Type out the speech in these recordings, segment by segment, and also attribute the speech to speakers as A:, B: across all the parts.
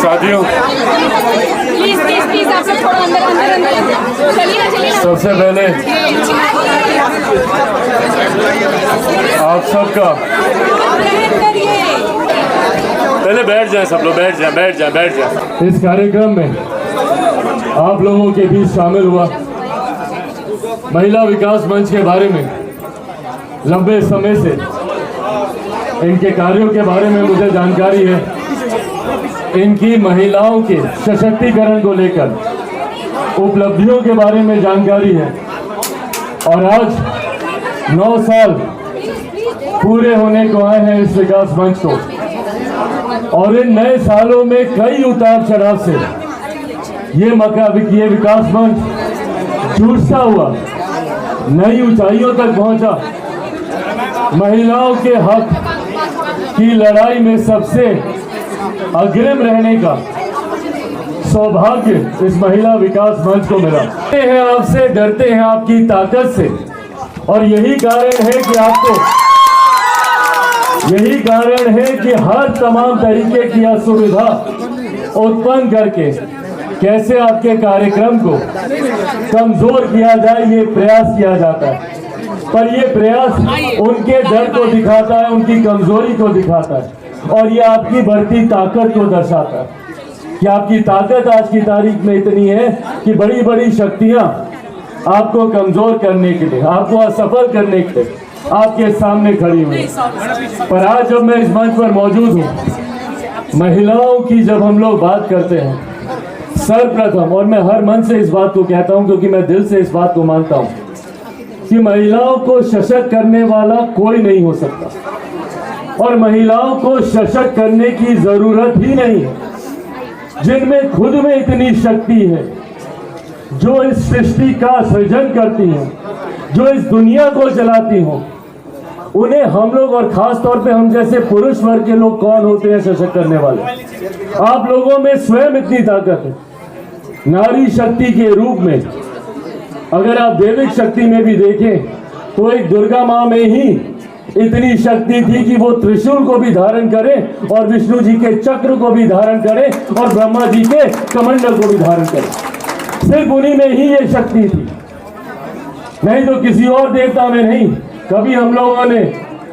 A: साथियों,
B: please please please आप लोग थोड़ा अंदर अंदर अंदर चलिए ना चलिए ना।
A: सबसे पहले आप सबका पहले बैठ जाएं, सब लोग बैठ जाएं। इस कार्यक्रम में आप लोगों के बीच शामिल हुआ महिला विकास मंच के बारे में लंबे समय से इनके कार्यों के बारे में मुझे जानकारी है। इनकी महिलाओं के सशक्तिकरण को लेकर उपलब्धियों के बारे में जानकारी है और आज 9 साल पूरे होने को आए हैं इस विकास मंच को और इन नए सालों में कई उतार चढ़ाव से ये विकास मंच जूझता हुआ नई ऊंचाइयों तक पहुंचा। महिलाओं के हक की लड़ाई में सबसे अग्रिम रहने का सौभाग्य इस महिला विकास मंच को मिला। हैं आपसे, डरते हैं आपकी ताकत से और यही कारण है कि हर तमाम तरीके की असुविधा उत्पन्न करके कैसे आपके कार्यक्रम को कमजोर किया जाए ये प्रयास किया जाता है। पर ये प्रयास उनके डर को दिखाता है, उनकी कमजोरी को दिखाता है और ये आपकी बढ़ती ताकत को दर्शाता है कि आपकी ताकत आज की तारीख में इतनी है कि बड़ी बड़ी शक्तियां आपको कमजोर करने के लिए, आपको असफल करने के लिए आपके सामने खड़ी हुई। पर आज जब मैं इस मंच पर मौजूद हूँ, महिलाओं की जब हम लोग बात करते हैं, सर्वप्रथम, और मैं हर मन से इस बात को कहता हूं क्योंकि मैं दिल से इस बात को मानता हूं कि महिलाओं को सशक्त करने वाला कोई नहीं हो सकता और महिलाओं को सशक्त करने की जरूरत ही नहीं है। जिनमें खुद में इतनी शक्ति है, जो इस सृष्टि का सृजन करती हैं, जो इस दुनिया को चलाती हों, उन्हें हम लोग और खास तौर पे हम जैसे पुरुष वर्ग के लोग कौन होते हैं सशक्त करने वाले? आप लोगों में स्वयं इतनी ताकत है। नारी शक्ति के रूप में अगर आप दैविक शक्ति में भी देखें तो एक दुर्गा माँ में ही इतनी शक्ति थी कि वो त्रिशूल को भी धारण करे और विष्णु जी के चक्र को भी धारण करे और ब्रह्मा जी के कमंडल को भी धारण करे। सिर्फ उन्हीं में ही ये शक्ति थी, नहीं तो किसी और देवता में नहीं। कभी हम लोगों ने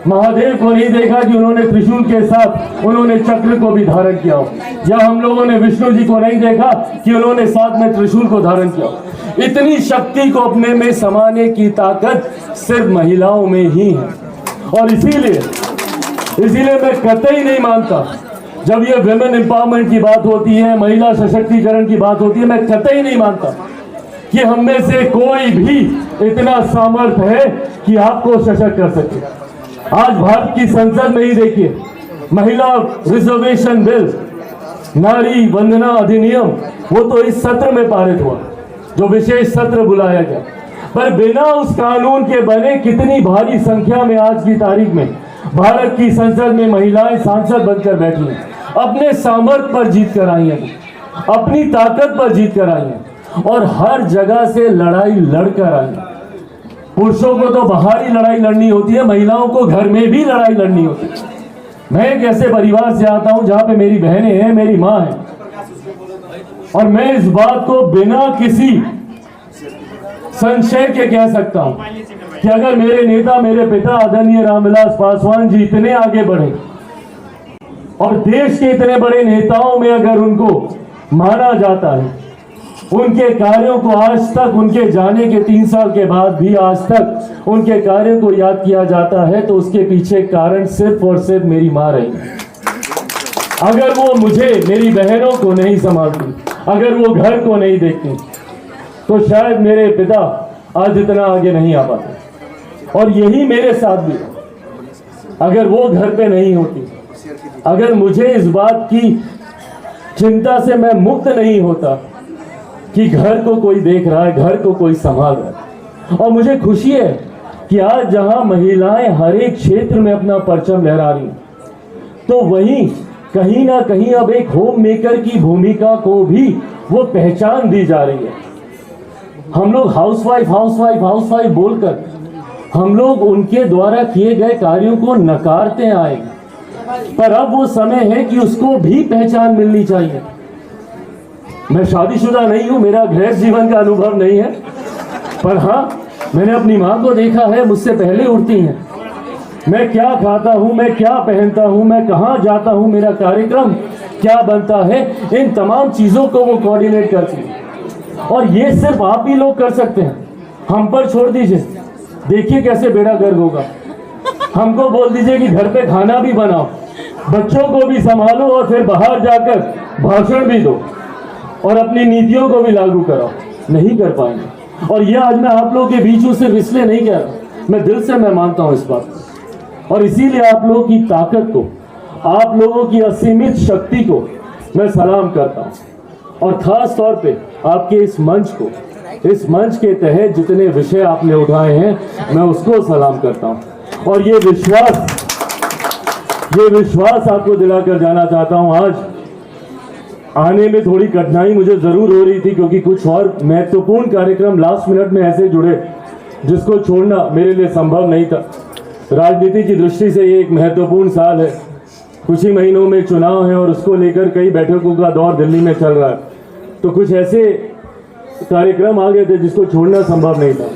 A: महादेव को नहीं देखा कि उन्होंने त्रिशूल के साथ उन्होंने चक्र को भी धारण किया हो, या हम लोगों ने विष्णु जी को नहीं देखा कि उन्होंने साथ में त्रिशूल को धारण किया हो। इतनी शक्ति को अपने में समाने की ताकत सिर्फ महिलाओं में ही है और इसीलिए मैं कतई नहीं मानता जब ये विमेन एम्पावरमेंट की बात होती है, महिला सशक्तिकरण की बात होती है, मैं कतई नहीं मानता कि हम में से कोई भी इतना सामर्थ्य है कि आपको सशक्त कर सके। आज भारत की संसद में ही देखिए, महिला रिजर्वेशन बिल, नारी वंदना अधिनियम, वो तो इस सत्र में पारित हुआ, जो विशेष सत्र बुलाया गया। पर बिना उस कानून के बने कितनी भारी संख्या में आज की तारीख में भारत की संसद में महिलाएं सांसद बनकर बैठी हैं, अपने सामर्थ्य पर जीत कर आई हैं, अपनी ताकत पर जीत कर आई हैं और हर जगह से लड़ाई लड़कर आई हैं। पुरुषों को तो बाहर ही लड़ाई लड़नी होती है, महिलाओं को घर में भी लड़ाई लड़नी होती है। मैं एक ऐसे परिवार से आता हूं जहां पे मेरी बहनें हैं, मेरी माँ है और मैं इस बात को बिना किसी संशय के कह सकता हूं कि अगर मेरे नेता, मेरे पिता आदरणीय रामविलास पासवान जी इतने आगे बढ़े और देश के इतने बड़े नेताओं में अगर उनको माना जाता है, उनके कार्यों को आज तक, उनके जाने के 3 साल के बाद भी आज तक उनके कार्यों को याद किया जाता है, तो उसके पीछे कारण सिर्फ और सिर्फ मेरी माँ रही। अगर वो मुझे, मेरी बहनों को नहीं संभालती, अगर वो घर को नहीं देखती, तो शायद मेरे पिता आज इतना आगे नहीं आ पाते। और यही मेरे साथ भी, अगर वो घर पे नहीं होती, अगर मुझे इस बात की चिंता से मैं मुक्त नहीं होता कि घर को कोई देख रहा है, घर को कोई संभाल रहा है। और मुझे खुशी है कि आज जहां महिलाएं हर एक क्षेत्र में अपना परचम लहरा रही हैं, तो वहीं कहीं ना कहीं अब एक होम मेकर की भूमिका को भी वो पहचान दी जा रही है। हम लोग हाउसवाइफ बोलकर हम लोग उनके द्वारा किए गए कार्यों को नकारते आए, पर अब वो समय है कि उसको भी पहचान मिलनी चाहिए। मैं शादीशुदा नहीं हूँ, मेरा गृहस्थ जीवन का अनुभव नहीं है, पर हाँ मैंने अपनी माँ को देखा है, मुझसे पहले उठती हैं। मैं क्या खाता हूँ, मैं क्या पहनता हूँ, मैं कहाँ जाता हूँ, मेरा कार्यक्रम क्या बनता है, इन तमाम चीज़ों को वो कोऑर्डिनेट करती है। और ये सिर्फ आप ही लोग कर सकते हैं, हम पर छोड़ दीजिए, देखिए कैसे बेड़ा गर्क होगा। हमको बोल दीजिए कि घर पे खाना भी बनाओ, बच्चों को भी संभालो और फिर बाहर जाकर भाषण भी दो और अपनी नीतियों को भी लागू कराओ, नहीं कर पाएंगे। और यह आज मैं आप लोगों के बीच में सिर्फ इसलिए नहीं कह रहा, मैं दिल से मैं मानता हूँ इस बात को। और इसीलिए आप लोगों की ताकत को, आप लोगों की असीमित शक्ति को मैं सलाम करता हूँ। और ख़ास तौर पे आपके इस मंच के तहत जितने विषय आपने उठाए हैं, मैं उसको सलाम करता हूँ। और ये विश्वास आपको दिलाकर जाना चाहता हूँ। आज आने में थोड़ी कठिनाई मुझे ज़रूर हो रही थी, क्योंकि कुछ और महत्वपूर्ण कार्यक्रम लास्ट मिनट में ऐसे जुड़े जिसको छोड़ना मेरे लिए संभव नहीं था। राजनीति की दृष्टि से ये एक महत्वपूर्ण साल है, कुछ ही महीनों में चुनाव है और उसको लेकर कई बैठकों का दौर दिल्ली में चल रहा है। तो कुछ ऐसे कार्यक्रम आ गए थे जिसको छोड़ना संभव नहीं था,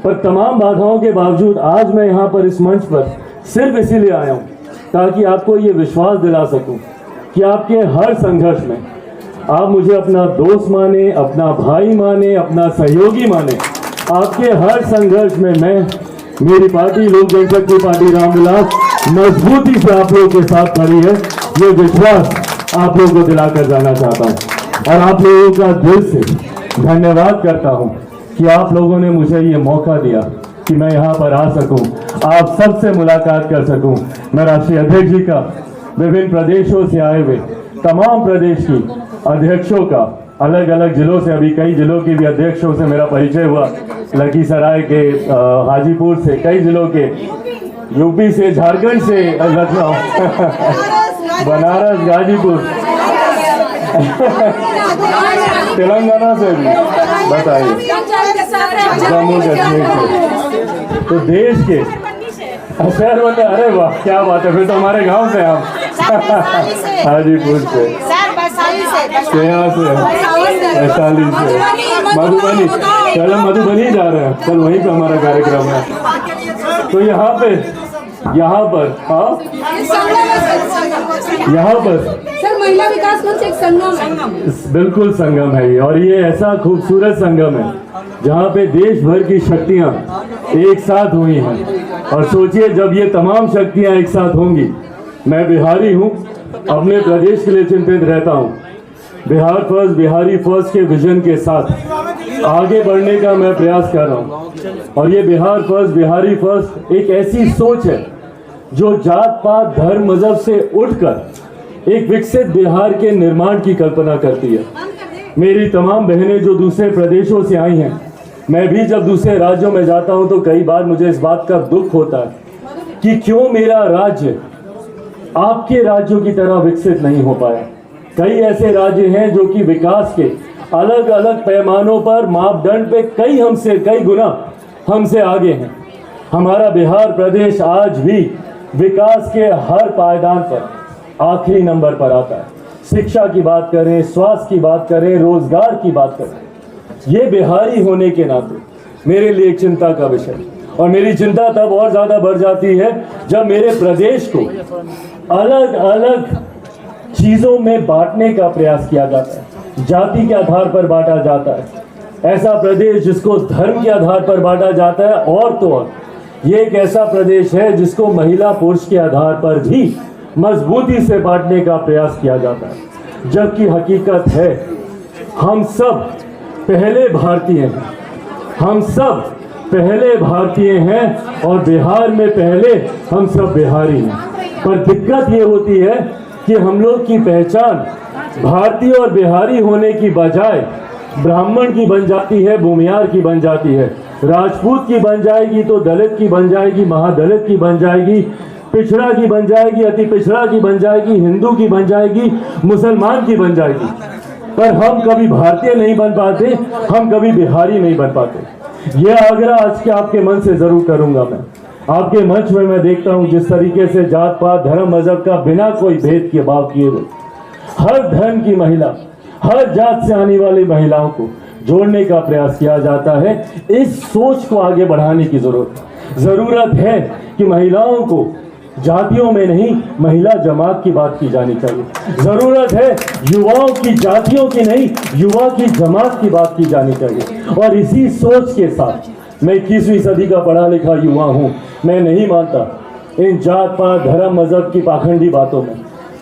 A: पर तमाम बाधाओं के बावजूद आज मैं यहाँ पर इस मंच पर सिर्फ इसीलिए आया हूँ ताकि आपको ये विश्वास दिला सकूँ कि आपके हर संघर्ष में आप मुझे अपना दोस्त माने, अपना भाई माने, अपना सहयोगी माने। आपके हर संघर्ष में मैं, मेरी पार्टी लोक जनशक्ति पार्टी रामविलास मजबूती से आप लोगों के साथ खड़ी है, ये विश्वास आप लोगों को दिलाकर जाना चाहता हूँ। और आप लोगों का दिल से धन्यवाद करता हूँ कि आप लोगों ने मुझे ये मौका दिया कि मैं यहाँ पर आ सकूँ, आप सबसे मुलाकात कर सकूँ। मैं राष्ट्रीय अध्यक्ष जी का, विभिन्न प्रदेशों से आए हुए तमाम प्रदेश की अध्यक्षों का, अलग अलग जिलों से, अभी कई जिलों के भी अध्यक्षों से मेरा परिचय हुआ, लखीसराय के, हाजीपुर से, कई जिलों के, यूपी से, झारखंड से, लखनऊ, बनारस, गाजीपुर, तेलंगाना से भी, बताइए, जम्मू कश्मीर से, तो देश के शहर वाले। अरे वाह, क्या बात है, फिर तो हमारे गांव से हम, हाजीपुर से, यहाँ से, वैशाली से, मधुबनी, चल हम मधुबनी जा रहे हैं, कल वहीं पे हमारा कार्यक्रम है। तो यहाँ पर हाँ, यहाँ पर
B: सर महिला विकास मंच एक संगम है,
A: बिल्कुल संगम है ये। और ये ऐसा खूबसूरत संगम है जहाँ पे देश भर की शक्तियाँ एक साथ हुई हैं। और सोचिए, जब ये तमाम शक्तियाँ एक साथ होंगी, मैं बिहारी हूँ, अपने प्रदेश के लिए चिंतित रहता हूँ। बिहार फर्स्ट, बिहारी फर्स्ट के विजन के साथ आगे बढ़ने का मैं प्रयास कर रहा हूँ। और ये बिहार फर्स्ट, बिहारी फर्स्ट एक ऐसी सोच है जो जात पात धर्म मजहब से उठकर एक विकसित बिहार के निर्माण की कल्पना करती है। मेरी तमाम बहनें जो दूसरे प्रदेशों से आई हैं, मैं भी जब दूसरे राज्यों में जाता हूं तो कई बार मुझे इस बात का दुख होता है कि क्यों मेरा राज्य आपके राज्यों की तरह विकसित नहीं हो पाया। कई ऐसे राज्य हैं जो कि विकास के अलग अलग पैमानों पर, मापदंड पे कई गुना हमसे आगे हैं। हमारा बिहार प्रदेश आज भी विकास के हर पायदान पर आखिरी नंबर पर आता है। शिक्षा की बात करें, स्वास्थ्य की बात करें, रोजगार की बात करें, ये बिहारी होने के नाते मेरे लिए एक चिंता का विषय। और मेरी चिंता तब और ज़्यादा बढ़ जाती है जब मेरे प्रदेश को अलग अलग चीज़ों में बांटने का प्रयास किया जाता है। जाति के आधार पर बांटा जाता है, ऐसा प्रदेश जिसको धर्म के आधार पर बांटा जाता है, और तो और ये एक ऐसा प्रदेश है जिसको महिला पुरुष के आधार पर भी मजबूती से बांटने का प्रयास किया जाता है। जबकि हकीकत है हम सब पहले भारतीय हैं, हम सब पहले भारतीय हैं और बिहार में पहले हम सब बिहारी हैं। पर दिक्कत ये होती है कि हम लोग की पहचान भारतीय और बिहारी होने की बजाय ब्राह्मण की बन जाती है, भूमियार की बन जाती है, राजपूत की बन जाएगी तो दलित की बन जाएगी, महादलित की बन जाएगी, पिछड़ा की बन जाएगी, अति पिछड़ा की बन जाएगी, हिंदू की बन जाएगी, मुसलमान की बन जाएगी। पर हम कभी भारतीय नहीं बन पाते, हम कभी बिहारी नहीं बन पाते। यह आग्रह आज के आपके मन से जरूर करूंगा। मैं आपके मंच में मैं देखता हूं जिस तरीके से जात पात धर्म मजहब का बिना कोई भेद के भाव किए हुए हर धर्म की महिला, हर जात से आने वाली महिलाओं को जोड़ने का प्रयास किया जाता है। इस सोच को आगे बढ़ाने की जरूरत है कि महिलाओं को जातियों में नहीं, महिला जमात की बात की जानी चाहिए। जरूरत है युवाओं की जातियों की नहीं, युवा की जमात की बात की जानी चाहिए। और इसी सोच के साथ मैं 21वीं सदी का पढ़ा लिखा युवा हूं। मैं नहीं मानता इन जात पात धर्म मजहब की पाखंडी बातों में।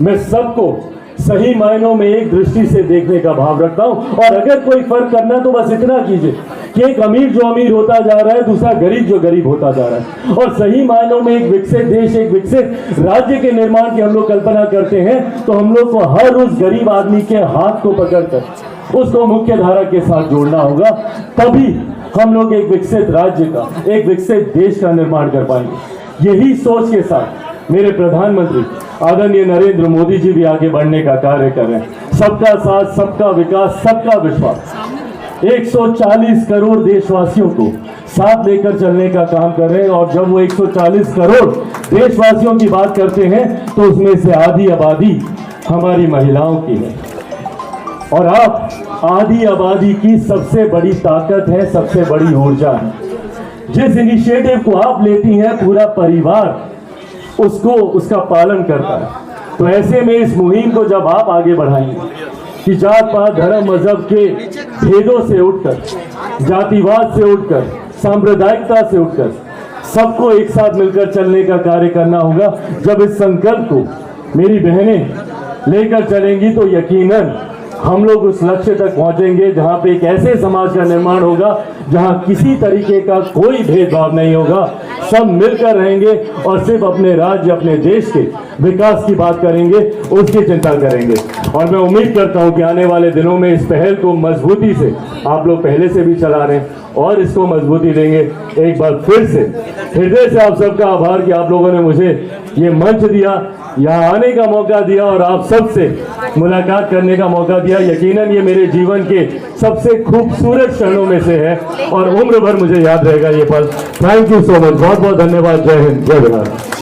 A: मैं सबको सही मायनों में एक दृष्टि से देखने का भाव रखता हूं। और अगर कोई फर्क करना तो बस इतना कीजिए कि एक अमीर जो अमीर होता जा रहा है, दूसरा गरीब जो गरीब होता जा रहा है। और सही मायनों में एक विकसित देश, एक विकसित राज्य के निर्माण की हम लोग कल्पना करते हैं तो हम लोग को हर उस गरीब आदमी के हाथ को पकड़कर उसको मुख्य धारा के साथ जोड़ना होगा। तभी हम लोग एक विकसित राज्य का, एक विकसित देश का निर्माण कर पाएंगे। यही सोच के साथ मेरे प्रधानमंत्री आदरणीय नरेंद्र मोदी जी भी आगे बढ़ने का कार्य कर रहे हैं। सबका साथ, सबका विकास, सबका विश्वास, 140 करोड़ देशवासियों को साथ लेकर चलने का काम कर रहे हैं। और जब वो 140 करोड़ देशवासियों की बात करते हैं तो उसमें से आधी आबादी हमारी महिलाओं की है। और आप आधी आबादी की सबसे बड़ी ताकत है, सबसे बड़ी ऊर्जा है। जिस इनिशिएटिव को आप लेती हैं पूरा परिवार उसको, उसका पालन करता है। तो ऐसे में इस मुहिम को जब आप आगे बढ़ाएंगे कि जात पात धर्म मजहब के भेदों से उठकर, जातिवाद से उठकर, सांप्रदायिकता से उठकर सबको एक साथ मिलकर चलने का कार्य करना होगा। जब इस संकल्प को मेरी बहनें लेकर चलेंगी तो यकीनन हम लोग उस लक्ष्य तक पहुंचेंगे जहां पे एक ऐसे समाज का निर्माण होगा जहां किसी तरीके का कोई भेदभाव नहीं होगा। सब मिलकर रहेंगे और सिर्फ अपने राज्य, अपने देश के विकास की बात करेंगे, उसकी चिंता करेंगे। और मैं उम्मीद करता हूं कि आने वाले दिनों में इस पहल को मजबूती से, आप लोग पहले से भी चला रहे हैं और इसको मजबूती देंगे। एक बार फिर से हृदय से आप सबका आभार कि आप लोगों ने मुझे ये मंच दिया, यहाँ आने का मौका दिया और आप सबसे मुलाकात करने का मौका दिया। यकीनन ये मेरे जीवन के सबसे खूबसूरत क्षणों में से है और उम्र भर मुझे याद रहेगा ये पल। थैंक यू सो मच, बहुत बहुत धन्यवाद। जय हिंद, जय बिहार।